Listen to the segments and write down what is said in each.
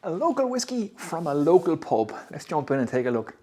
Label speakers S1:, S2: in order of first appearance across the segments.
S1: A local whiskey from a local pub. Let's jump in and take a look.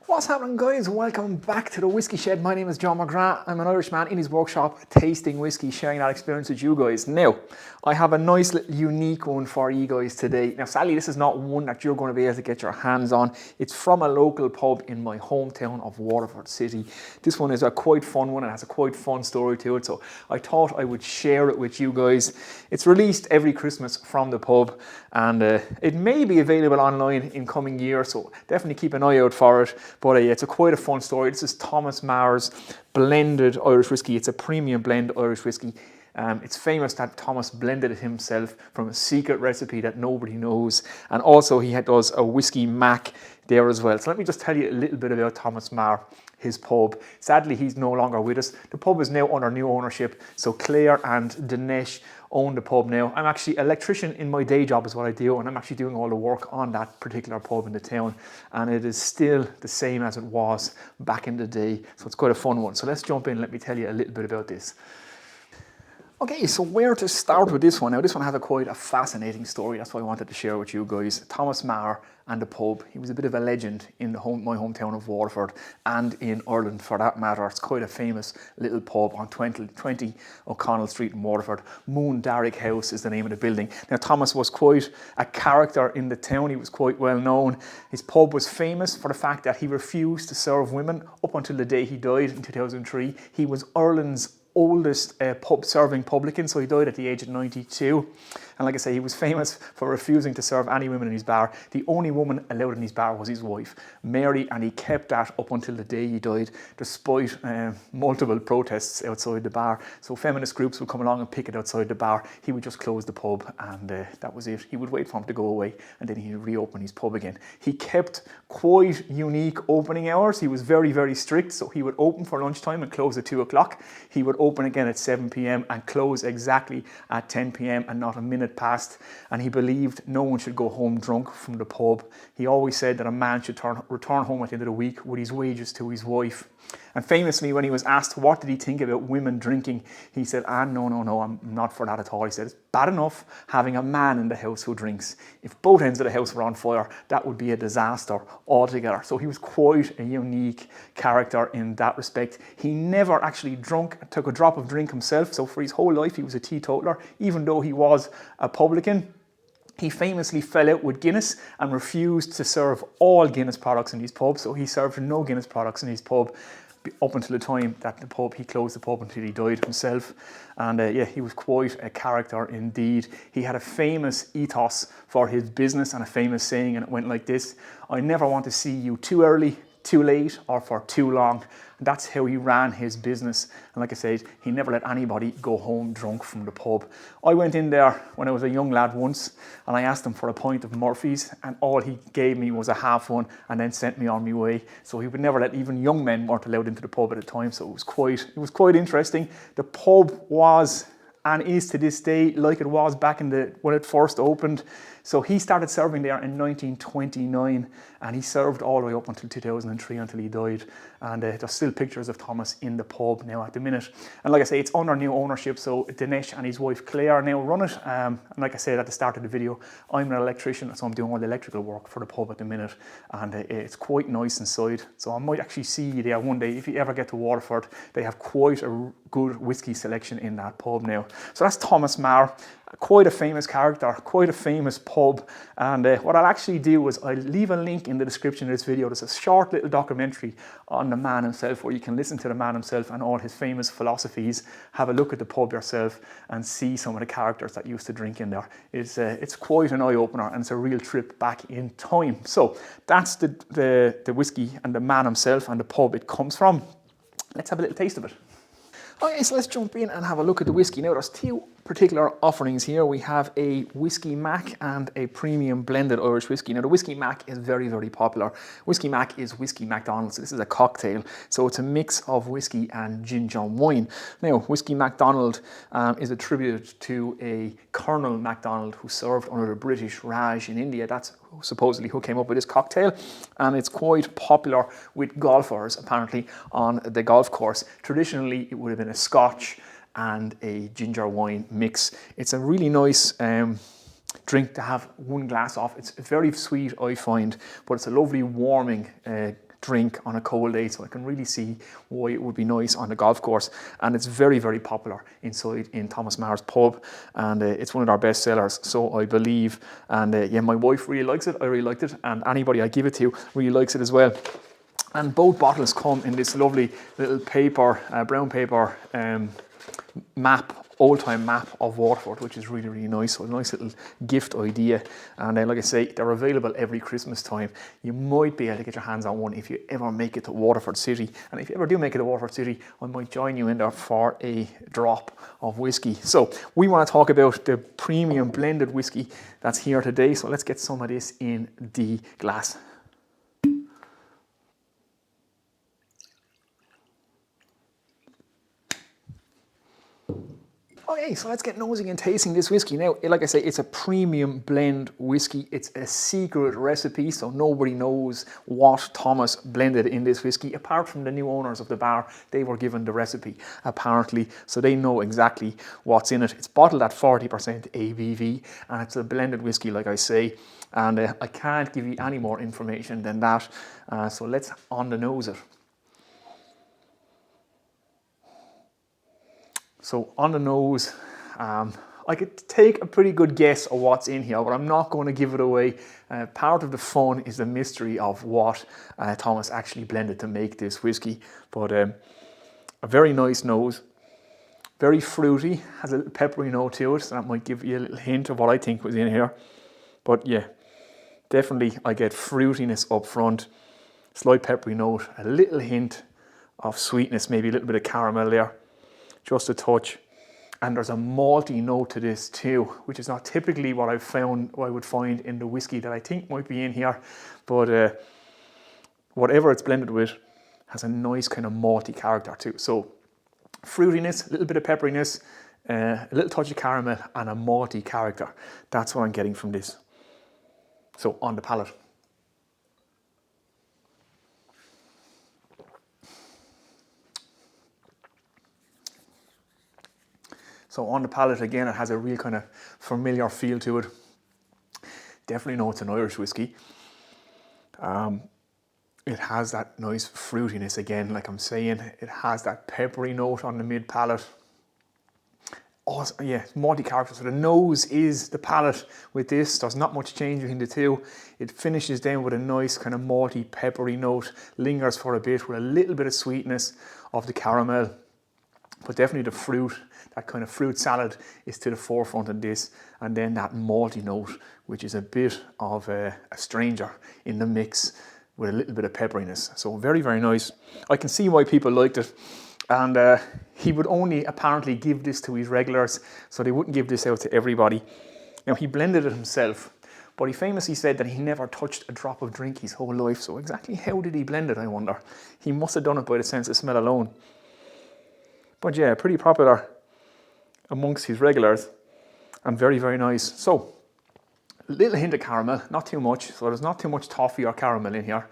S1: What's happening, guys? Welcome back to the Whiskey Shed. My name is John McGrath. I'm an Irishman in his workshop tasting whiskey, sharing that experience with you guys. Now, I have a nice little unique one for you guys today. Now, sadly, this is not one that you're going to be able to get your hands on. It's from a local pub in my hometown of Waterford City. This one is a quite fun one and has a quite fun story to it, so I thought I would share it with you guys. It's released every Christmas from the pub, and it may be available online in coming years, so definitely keep an eye out for it. But it's quite a fun story. This is Thomas Maher's blended Irish whiskey. It's a premium blend Irish whiskey. It's famous that Thomas blended it himself from a secret recipe that nobody knows. And also he does a whiskey mac there as well. So let me just tell you a little bit about Thomas Maher, his pub. Sadly, he's no longer with us. The pub is now under new ownership. So Claire and Dinesh own the pub now. I'm actually an electrician in my day job is what I do, and I'm actually doing all the work on that particular pub in the town, and it is still the same as it was back in the day, so it's quite a fun one. So let's jump in, let me tell you a little bit about this. Okay, so where to start with this one? Now, this one has quite a fascinating story. That's why I wanted to share with you guys. Thomas Maher and the pub. He was a bit of a legend in my hometown of Waterford and in Ireland for that matter. It's quite a famous little pub on 20 O'Connell Street in Waterford. Moon Darrick House is the name of the building. Now, Thomas was quite a character in the town. He was quite well known. His pub was famous for the fact that he refused to serve women up until the day he died in 2003. He was Ireland's oldest pub serving publican, so he died at the age of 92. And like I say, he was famous for refusing to serve any women in his bar. The only woman allowed in his bar was his wife, Mary, and he kept that up until the day he died, despite multiple protests outside the bar. So feminist groups would come along and picket outside the bar. He would just close the pub, and that was it. He would wait for him to go away, and then he'd reopen his pub again. He kept quite unique opening hours. He was very, very strict, so he would open for lunchtime and close at 2 o'clock. He would open again at 7 p.m. and close exactly at 10 p.m. and not a minute past. And he believed no one should go home drunk from the pub. He always said that a man should return home at the end of the week with his wages to his wife. And famously, when he was asked what did he think about women drinking, he said, no, I'm not for that at all. He said, it's bad enough having a man in the house who drinks. If both ends of the house were on fire, that would be a disaster altogether. So he was quite a unique character in that respect. He never actually took a drop of drink himself. So for his whole life, he was a teetotaler, even though he was a publican. He famously fell out with Guinness and refused to serve all Guinness products in his pub. So he served no Guinness products in his pub up until the time that he closed the pub until he died himself. And he was quite a character indeed. He had a famous ethos for his business and a famous saying, and it went like this: I never want to see you too early, too late, or for too long. And that's how he ran his business. And like I said, he never let anybody go home drunk from the pub. I went in there when I was a young lad once, and I asked him for a pint of Murphy's, and all he gave me was a half one and then sent me on my way. So he would never let even young men weren't allowed into the pub at the time. So it was quite interesting. The pub was and is to this day like it was back when it first opened. So he started serving there in 1929, and he served all the way up until 2003 until he died. And there's still pictures of Thomas in the pub now at the minute. And like I say, it's under new ownership, so Dinesh and his wife Claire now run it. And like I said at the start of the video, I'm an electrician, so I'm doing all the electrical work for the pub at the minute. And it's quite nice inside. So I might actually see you there one day. If you ever get to Waterford, they have quite a good whiskey selection in that pub now. So that's Thomas Maher. Quite a famous character, quite a famous pub. And what I'll actually do is I'll leave a link in the description of this video. There's a short little documentary on the man himself where you can listen to the man himself and all his famous philosophies, have a look at the pub yourself and see some of the characters that used to drink in there. It's quite an eye-opener, and it's a real trip back in time. So that's the whiskey and the man himself and the pub it comes from. Let's have a little taste of it. Okay, so let's jump in and have a look at the whiskey. Now, there's two particular offerings here. We have a Whiskey Mac and a premium blended Irish whiskey. Now the Whiskey Mac is very, very popular. Whiskey Mac is Whiskey MacDonald's. This is a cocktail, so it's a mix of whiskey and ginger wine. Now Whiskey MacDonald is attributed to a Colonel MacDonald who served under the British Raj in India. That's supposedly who came up with this cocktail, and it's quite popular with golfers apparently on the golf course. Traditionally it would have been a Scotch and a ginger wine mix. It's a really nice drink to have one glass of. It's very sweet, I find, but it's a lovely warming drink on a cold day, so I can really see why it would be nice on the golf course. And it's very, very popular inside in Thomas Maher's pub, and it's one of our best sellers, so I believe. And yeah, my wife really likes it, I really liked it, and anybody I give it to really likes it as well. And both bottles come in this lovely little paper, brown paper map, old-time map of Waterford, which is really, really nice. So a nice little gift idea. And like I say, they're available every Christmas time. You might be able to get your hands on one if you ever make it to Waterford City. And if you ever do make it to Waterford City, I might join you in there for a drop of whiskey. So we want to talk about the premium blended whiskey that's here today. So let's get some of this in the glass. Okay, so let's get nosing and tasting this whiskey. Now, like I say, it's a premium blend whiskey. It's a secret recipe, so nobody knows what Thomas blended in this whiskey, apart from the new owners of the bar. They were given the recipe, apparently, so they know exactly what's in it. It's bottled at 40% ABV, and it's a blended whiskey, like I say, and I can't give you any more information than that. So let's on the nose it. So on the nose, I could take a pretty good guess of what's in here, but I'm not going to give it away. Part of the fun is the mystery of what Thomas actually blended to make this whiskey. But a very nice nose, very fruity, has a little peppery note to it, so that might give you a little hint of what I think was in here. But yeah, definitely I get fruitiness up front, slight peppery note, a little hint of sweetness, maybe a little bit of caramel there. Just a touch, and there's a malty note to this too, which is not typically what I would find in the whiskey that I think might be in here, but whatever it's blended with has a nice kind of malty character too. So fruitiness, a little bit of pepperiness, a little touch of caramel, and a malty character. That's what I'm getting from this. So on the palate. So on the palate again, it has a real kind of familiar feel to it. Definitely know it's an Irish whiskey. It has that nice fruitiness again, like I'm saying. It has that peppery note on the mid palate. Also, yeah, malty character. So the nose is the palate with this. There's not much change between the two. It finishes down with a nice kind of malty, peppery note. Lingers for a bit with a little bit of sweetness of the caramel. But definitely the fruit, that kind of fruit salad is to the forefront of this. And then that malty note, which is a bit of a stranger in the mix with a little bit of pepperiness. So very, very nice. I can see why people liked it. And he would only apparently give this to his regulars, so they wouldn't give this out to everybody. Now, he blended it himself, but he famously said that he never touched a drop of drink his whole life. So exactly how did he blend it, I wonder? He must have done it by the sense of smell alone. But yeah, pretty popular amongst his regulars and very, very nice. So, a little hint of caramel, not too much. So there's not too much toffee or caramel in here.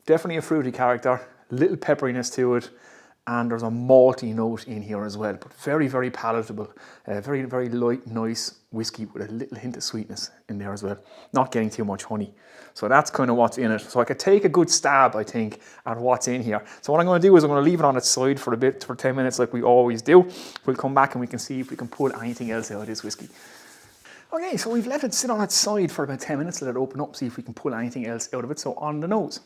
S1: Definitely a fruity character, little pepperiness to it, and there's a malty note in here as well. But very, very palatable. Very, very light, nice whiskey with a little hint of sweetness in there as well. Not getting too much honey. So that's kind of what's in it. So I could take a good stab, I think, at what's in here. So what I'm going to do is I'm going to leave it on its side for a bit, for 10 minutes like we always do. We'll come back and we can see if we can pull anything else out of this whiskey. Okay, so we've let it sit on its side for about 10 minutes, let it open up, see if we can pull anything else out of it. So on the nose.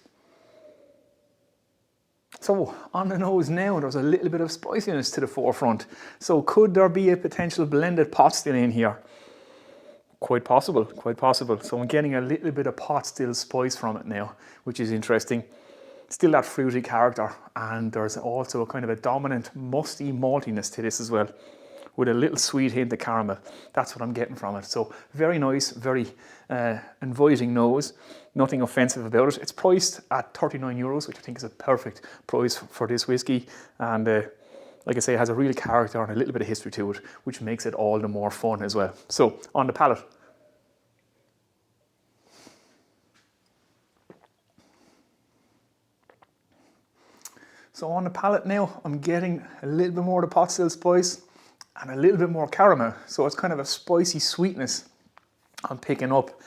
S1: So on the nose now, there's a little bit of spiciness to the forefront. So could there be a potential blended pot still in here? Quite possible, quite possible. So I'm getting a little bit of pot still spice from it now, which is interesting. Still that fruity character, and there's also a kind of a dominant musty maltiness to this as well, with a little sweet hint of caramel. That's what I'm getting from it. So very nice, very inviting nose. Nothing offensive about it. It's priced at €39, which I think is a perfect price for this whiskey. And like I say, it has a real character and a little bit of history to it, which makes it all the more fun as well. So on the palate. So on the palate now, I'm getting a little bit more of the pot still spice and a little bit more caramel. So it's kind of a spicy sweetness I'm picking up.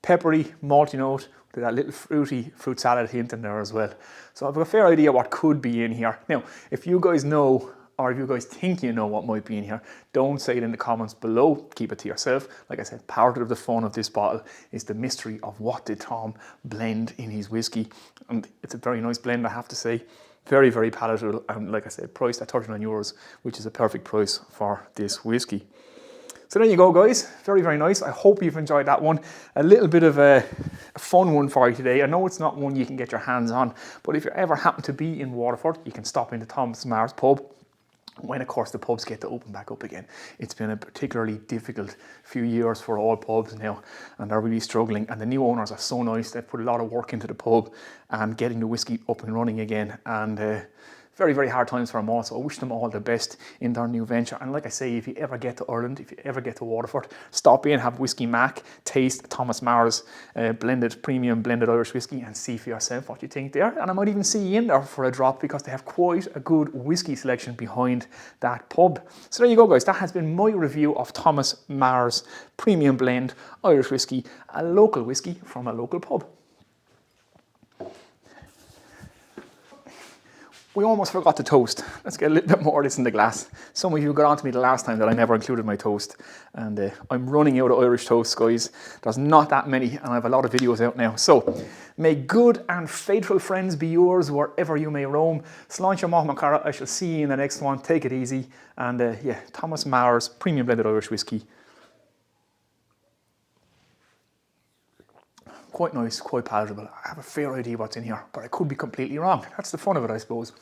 S1: Peppery, malty note with that little fruity fruit salad hint in there as well. So I've a fair idea what could be in here. Now, if you guys know, or if you guys think you know what might be in here, don't say it in the comments below. Keep it to yourself. Like I said, part of the fun of this bottle is the mystery of what did Tom blend in his whiskey. And it's a very nice blend, I have to say. Very, very palatable, and like I said, priced at €39, which is a perfect price for this whiskey. So there you go, guys. Very, very nice. I hope you've enjoyed that one. A little bit of a fun one for you today. I know it's not one you can get your hands on, but if you ever happen to be in Waterford, you can stop into Thomas Maher's pub when, of course, the pubs get to open back up again. It's been a particularly difficult few years for all pubs now, and they're really struggling. And the new owners are so nice. They've put a lot of work into the pub and getting the whiskey up and running again. And very, very hard times for them all. So I wish them all the best in their new venture. And like I say, if you ever get to Ireland, if you ever get to Waterford, stop in, have Whiskey Mac, taste Thomas Maher's premium blended Irish whiskey, and see for yourself what you think there. And I might even see you in there for a drop, because they have quite a good whiskey selection behind that pub. So there you go, guys. That has been my review of Thomas Maher's premium blend Irish whiskey, a local whiskey from a local pub. We almost forgot to toast. Let's get a little bit more of this in the glass. Some of you got on to me the last time that I never included my toast. And I'm running out of Irish toast, guys. There's not that many, and I have a lot of videos out now. So, may good and faithful friends be yours wherever you may roam. Sláinte Maher, I shall see you in the next one. Take it easy. And yeah, Thomas Maher's premium blended Irish whiskey. Quite nice, quite palatable. I have a fair idea what's in here, but I could be completely wrong. That's the fun of it, I suppose.